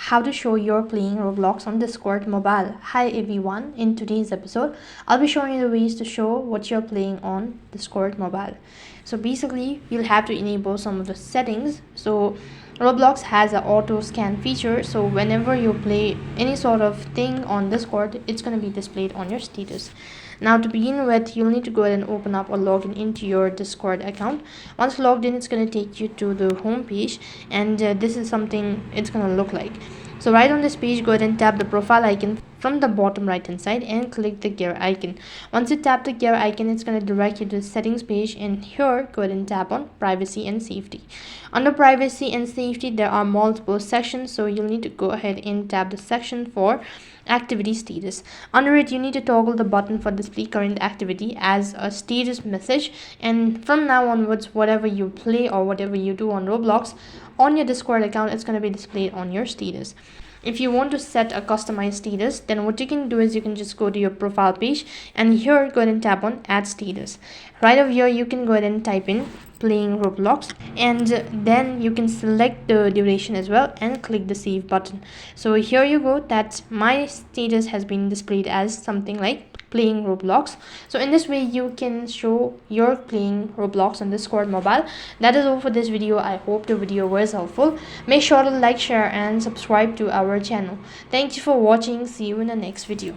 how to show you're playing Roblox on Discord mobile. Hi everyone, in today's episode I'll be showing you the ways to show what you're playing on Discord mobile. So basically you'll have to enable some of the settings. So Roblox has an auto scan feature, so whenever you play any sort of thing on Discord, it's going to be displayed on your status. Now to begin with, you'll need to go ahead and open up or log in into your Discord account. Once logged in, it's going to take you to the home page, and this is something it's going to look like. So right on this page, go ahead and tap the profile icon from the bottom right hand side and click the gear icon. Once you tap the gear icon, it's going to direct you to the settings page, and here go ahead and tap on privacy and safety. Under privacy and safety, there are multiple sections, so you'll need to go ahead and tap the section for activity status. Under it, you need to toggle the button for display current activity as a status message, and from now onwards, whatever you play or whatever you do on Roblox on your Discord account, it's going to be displayed on your status. If you want to set a customized status, then what you can do is you can just go to your profile page, and here go ahead and tap on add status. Right over here, you can go ahead and type in playing Roblox, and then you can select the duration as well and click the save button. So here you go, that my status has been displayed as something like playing Roblox. So in this way you can show you're playing Roblox on Discord mobile. That is all for this video. I hope the video was helpful. Make sure to like, share and subscribe to our channel. Thank you for watching. See you in the next video.